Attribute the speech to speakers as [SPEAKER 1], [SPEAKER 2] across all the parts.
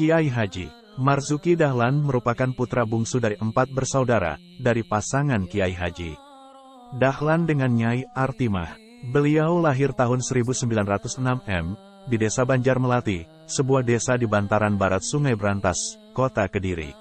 [SPEAKER 1] Kiai Haji Marzuki Dahlan merupakan putra bungsu dari 4 bersaudara, dari pasangan Kiai Haji Dahlan dengan Nyai Artimah. Beliau lahir tahun 1906 M, di Desa Banjar Melati, sebuah desa di bantaran barat Sungai Brantas, Kota Kediri.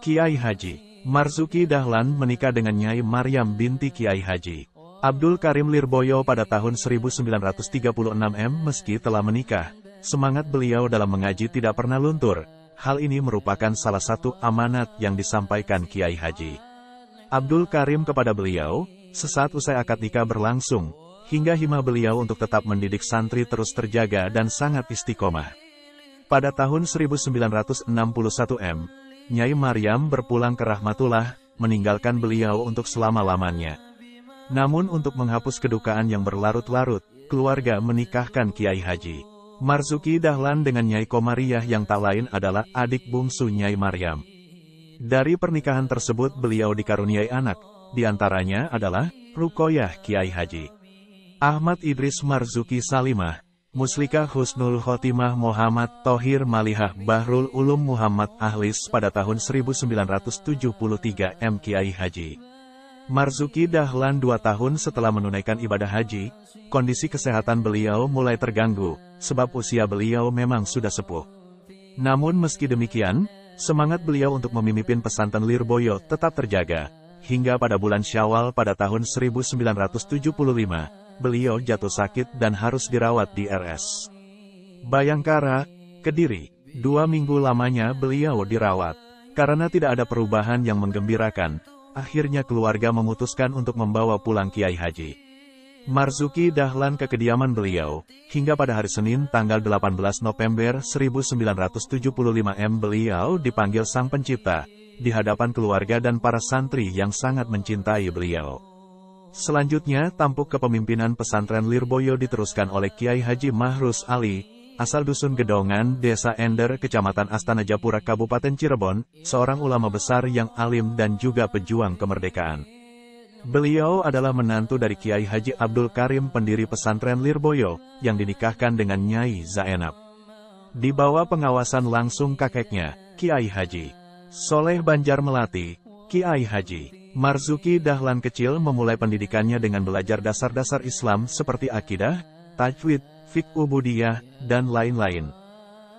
[SPEAKER 1] Kiai Haji Marzuki Dahlan menikah dengan Nyai Maryam binti Kiai Haji Abdul Karim Lirboyo pada tahun 1936 M. Meski telah menikah, semangat beliau dalam mengaji tidak pernah luntur. Hal ini merupakan salah satu amanat yang disampaikan Kiai Haji Abdul Karim kepada beliau, sesaat usai akad nikah berlangsung, hingga himah beliau untuk tetap mendidik santri terus terjaga dan sangat istiqomah. Pada tahun 1961 M, Nyai Maryam berpulang ke Rahmatullah, meninggalkan beliau untuk selama-lamanya. Namun untuk menghapus kedukaan yang berlarut-larut, keluarga menikahkan Kiai Haji Marzuki Dahlan dengan Nyai Komariah yang tak lain adalah adik bungsu Nyai Maryam. Dari pernikahan tersebut beliau dikaruniai anak, diantaranya adalah Rukoyah Kiai Haji Ahmad Idris Marzuki Salimah, Muslika Husnul Khotimah Muhammad Thohir Malihah Bahrul Ulum Muhammad Ahlis pada tahun 1973 M. Kiai Haji Marzuki Dahlan 2 tahun setelah menunaikan ibadah haji, kondisi kesehatan beliau mulai terganggu, sebab usia beliau memang sudah sepuh. Namun meski demikian, semangat beliau untuk memimpin pesantren Lirboyo tetap terjaga, hingga pada bulan Syawal pada tahun 1975, beliau jatuh sakit dan harus dirawat di RS Bayangkara, Kediri. 2 minggu lamanya beliau dirawat. Karena tidak ada perubahan yang menggembirakan, akhirnya keluarga memutuskan untuk membawa pulang Kiai Haji Marzuki Dahlan ke kediaman beliau, hingga pada hari Senin tanggal 18 November 1975 M. beliau dipanggil Sang Pencipta, di hadapan keluarga dan para santri yang sangat mencintai beliau. Selanjutnya tampuk kepemimpinan pesantren Lirboyo diteruskan oleh Kiai Haji Mahrus Ali, asal Dusun Gedongan, Desa Ender, Kecamatan Astana Japura, Kabupaten Cirebon, seorang ulama besar yang alim dan juga pejuang kemerdekaan. Beliau adalah menantu dari Kiai Haji Abdul Karim pendiri pesantren Lirboyo, yang dinikahkan dengan Nyai Zainab. Di bawah pengawasan langsung kakeknya, Kiai Haji Soleh Banjar Melati, Kiai Haji Marzuki Dahlan kecil memulai pendidikannya dengan belajar dasar-dasar Islam seperti akidah, tajwid, fiqh ubudiyah, dan lain-lain.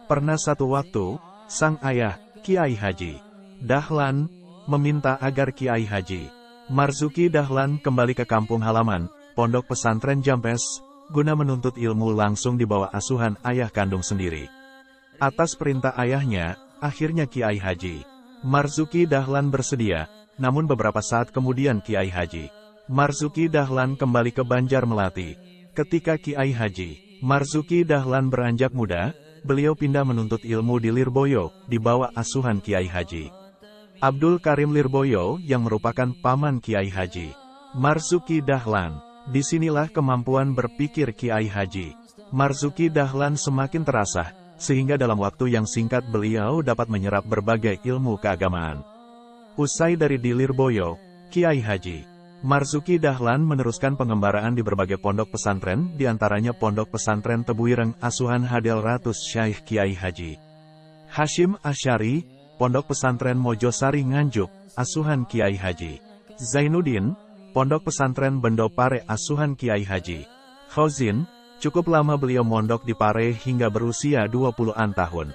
[SPEAKER 1] Pernah satu waktu, sang ayah, Kiai Haji Dahlan, meminta agar Kiai Haji Marzuki Dahlan kembali ke kampung halaman, Pondok Pesantren Jampes, guna menuntut ilmu langsung di bawah asuhan ayah kandung sendiri. Atas perintah ayahnya, akhirnya Kiai Haji Marzuki Dahlan bersedia, namun beberapa saat kemudian Kiai Haji Marzuki Dahlan kembali ke Banjar Melati. Ketika Kiai Haji Marzuki Dahlan beranjak muda, beliau pindah menuntut ilmu di Lirboyo, di bawah asuhan Kiai Haji Abdul Karim Lirboyo yang merupakan paman Kiai Haji Marzuki Dahlan. Disinilah kemampuan berpikir Kiai Haji Marzuki Dahlan semakin terasah, sehingga dalam waktu yang singkat beliau dapat menyerap berbagai ilmu keagamaan. Usai dari di Lirboyo, Kiai Haji Marzuki Dahlan meneruskan pengembaraan di berbagai pondok pesantren, diantaranya Pondok Pesantren Tebuireng asuhan Hadel Ratus Syaikh Kiai Haji Hashim Asyari, Pondok Pesantren Mojosari Nganjuk, asuhan Kiai Haji Zainuddin, Pondok Pesantren Bendo Pare asuhan Kiai Haji Khozin. Cukup lama beliau mondok di Pare hingga berusia 20-an tahun.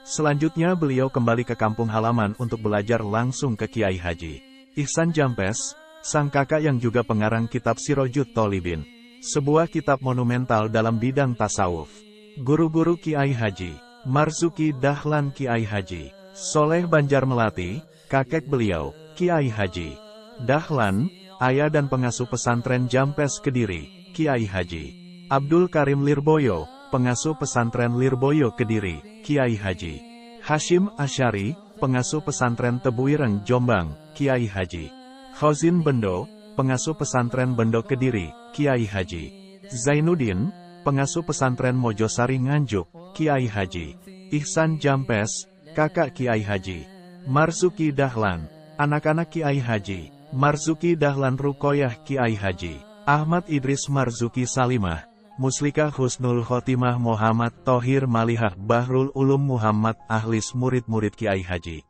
[SPEAKER 1] Selanjutnya beliau kembali ke kampung halaman untuk belajar langsung ke Kiai Haji Ihsan Jampes, sang kakak yang juga pengarang kitab Sirojut Tolibin, sebuah kitab monumental dalam bidang tasawuf. Guru-guru Kiai Haji Marzuki Dahlan Kiai Haji Soleh Banjar Melati, kakek beliau, Kiai Haji Dahlan, ayah dan pengasuh pesantren Jampes Kediri, Kiai Haji Abdul Karim Lirboyo, pengasuh pesantren Lirboyo Kediri, Kiai Haji Hashim Asyari, pengasuh pesantren Tebuireng Jombang, Kiai Haji Khozin Bendo, pengasuh pesantren Bendo Kediri, Kiai Haji Zainuddin, pengasuh pesantren Mojosari Nganjuk, Kiai Haji Ihsan Jampes, kakak Kiai Haji Marzuki Dahlan. Anak-anak Kiai Haji Marzuki Dahlan Rukoyah Kiai Haji Ahmad Idris Marzuki Salimah, Muslikah Husnul Khotimah Muhammad Thohir Malihah Bahrul Ulum Muhammad Ahlis murid-murid Kiai Haji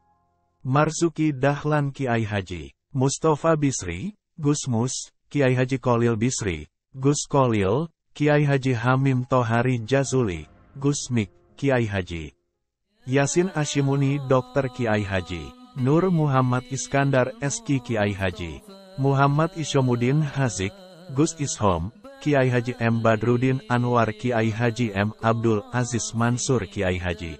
[SPEAKER 1] Marzuki Dahlan Kiai Haji Mustafa Bisri, Gusmus, Kiai Haji Kolil Bisri, Gus Kolil, Kiai Haji Hamim Tohari Jazuli, Gusmik, Kiai Haji Yasin Ashimuni Dr. Kiai Haji Nur Muhammad Iskandar SK Kiai Haji Muhammad Isyomuddin Hazik, Gus Ishom, Kiai Haji M. Badrudin Anwar Kiai Haji M. Abdul Aziz Mansur Kiai Haji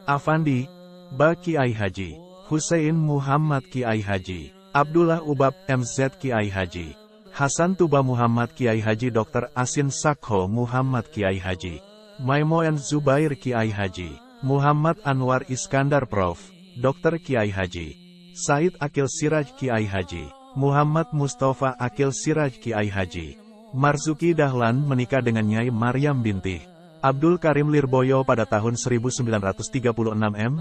[SPEAKER 1] Afandi, Ba Kiai Haji Husein Muhammad Kiai Haji Abdullah Ubab MZ Kiai Haji Hasan Tuba Muhammad Kiai Haji Dr. Asin Sakho Muhammad Kiai Haji Maimoen Zubair Kiai Haji Muhammad Anwar Iskandar Prof. Dr. Kiai Haji Said Akil Siraj Kiai Haji Muhammad Mustafa Akil Siraj Kiai Haji Marzuki Dahlan menikah dengan Nyai Maryam binti Abdul Karim Lirboyo pada tahun 1936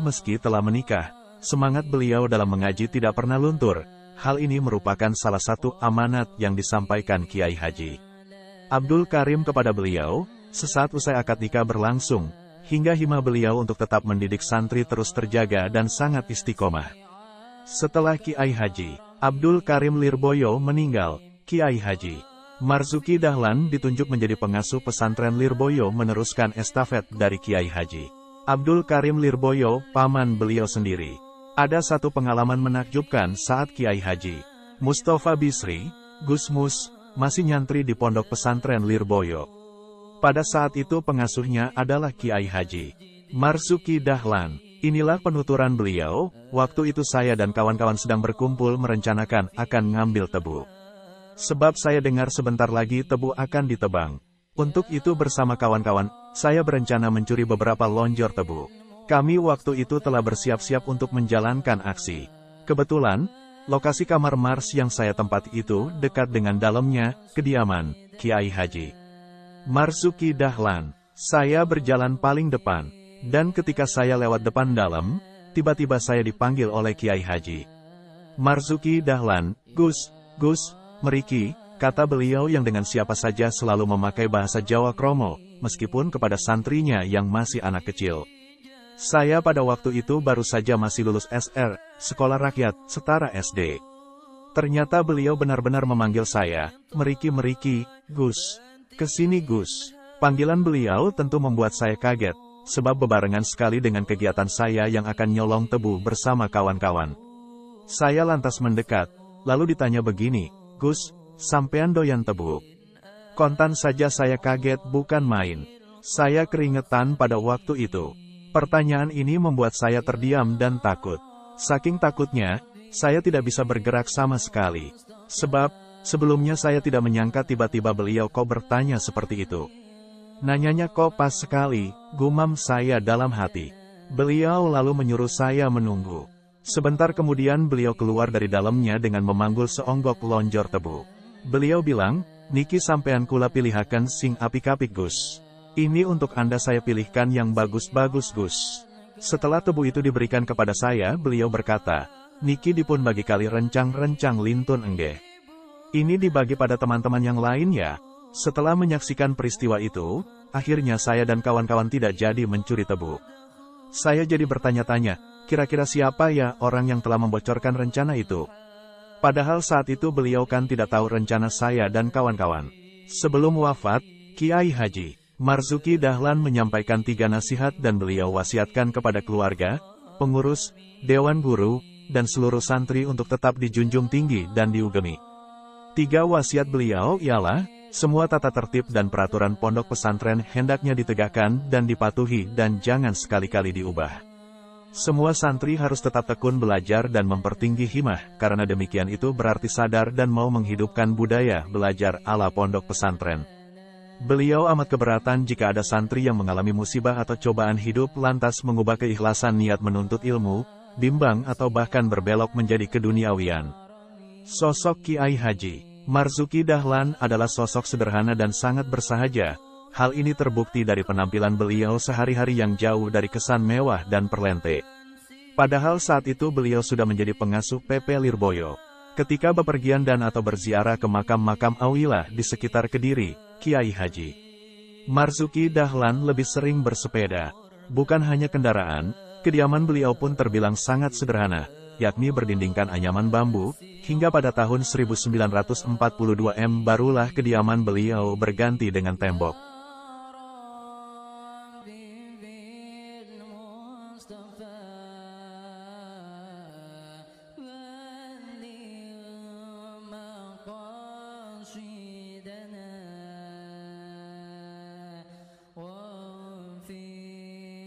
[SPEAKER 1] meski telah menikah, semangat beliau dalam mengaji tidak pernah luntur. Hal ini merupakan salah satu amanat yang disampaikan Kiai Haji Abdul Karim kepada beliau, sesaat usai akad nikah berlangsung, hingga himah beliau untuk tetap mendidik santri terus terjaga dan sangat istiqomah. Setelah Kiai Haji Abdul Karim Lirboyo meninggal, Kiai Haji Marzuki Dahlan ditunjuk menjadi pengasuh pesantren Lirboyo meneruskan estafet dari Kiai Haji Abdul Karim Lirboyo, paman beliau sendiri. Ada satu pengalaman menakjubkan saat Kiai Haji Mustafa Bisri, Gusmus, masih nyantri di pondok pesantren Lirboyo. Pada saat itu pengasuhnya adalah Kiai Haji Marzuki Dahlan. Inilah penuturan beliau, waktu itu saya dan kawan-kawan sedang berkumpul merencanakan akan ngambil tebu. Sebab saya dengar sebentar lagi tebu akan ditebang. Untuk itu bersama kawan-kawan, saya berencana mencuri beberapa lonjor tebu. Kami waktu itu telah bersiap-siap untuk menjalankan aksi. Kebetulan, lokasi kamar Mars yang saya tempati itu dekat dengan dalamnya, kediaman Kiai Haji Marzuki Dahlan. Saya berjalan paling depan, dan ketika saya lewat depan dalam, tiba-tiba saya dipanggil oleh Kiai Haji Marzuki Dahlan. Gus, Meriki, kata beliau yang dengan siapa saja selalu memakai bahasa Jawa kromo, meskipun kepada santrinya yang masih anak kecil. Saya pada waktu itu baru saja masih lulus SR, Sekolah Rakyat, Setara SD. Ternyata beliau benar-benar memanggil saya, Meriki, Gus. Kesini Gus. Panggilan beliau tentu membuat saya kaget, sebab bebarengan sekali dengan kegiatan saya yang akan nyolong tebu bersama kawan-kawan. Saya lantas mendekat, lalu ditanya begini, Gus, sampean doyan tebu? Kontan saja saya kaget bukan main. Saya keringetan pada waktu itu. Pertanyaan ini membuat saya terdiam dan takut. Saking takutnya, saya tidak bisa bergerak sama sekali. Sebab, sebelumnya saya tidak menyangka tiba-tiba beliau kok bertanya seperti itu. Nanyanya kok pas sekali, gumam saya dalam hati. Beliau lalu menyuruh saya menunggu. Sebentar kemudian beliau keluar dari dalamnya dengan memanggul seonggok lonjor tebu. Beliau bilang, niki sampean kula pilihaken sing apik-apik Gus. Ini untuk Anda saya pilihkan yang bagus-bagus Gus. Setelah tebu itu diberikan kepada saya, beliau berkata, niki dipun bagi kali rencang-rencang lintun enggeh. Ini dibagi pada teman-teman yang lain ya. Setelah menyaksikan peristiwa itu, akhirnya saya dan kawan-kawan tidak jadi mencuri tebu. Saya jadi bertanya-tanya, kira-kira siapa ya orang yang telah membocorkan rencana itu? Padahal saat itu beliau kan tidak tahu rencana saya dan kawan-kawan. Sebelum wafat, Kiai Haji Marzuki Dahlan menyampaikan 3 nasihat dan beliau wasiatkan kepada keluarga, pengurus, dewan guru, dan seluruh santri untuk tetap dijunjung tinggi dan diugemi. 3 wasiat beliau ialah, semua tata tertib dan peraturan pondok pesantren hendaknya ditegakkan dan dipatuhi dan jangan sekali-kali diubah. Semua santri harus tetap tekun belajar dan mempertinggi himah, karena demikian itu berarti sadar dan mau menghidupkan budaya belajar ala pondok pesantren. Beliau amat keberatan jika ada santri yang mengalami musibah atau cobaan hidup lantas mengubah keikhlasan niat menuntut ilmu, bimbang atau bahkan berbelok menjadi keduniawian. Sosok Kiai Haji Marzuki Dahlan adalah sosok sederhana dan sangat bersahaja. Hal ini terbukti dari penampilan beliau sehari-hari yang jauh dari kesan mewah dan perlente. Padahal saat itu beliau sudah menjadi pengasuh PP Lirboyo. Ketika bepergian dan atau berziarah ke makam-makam awilah di sekitar Kediri, Kiai Haji Marzuki Dahlan lebih sering bersepeda. Bukan hanya kendaraan, kediaman beliau pun terbilang sangat sederhana, yakni berdindingkan anyaman bambu. Hingga pada tahun 1942 barulah kediaman beliau berganti dengan tembok.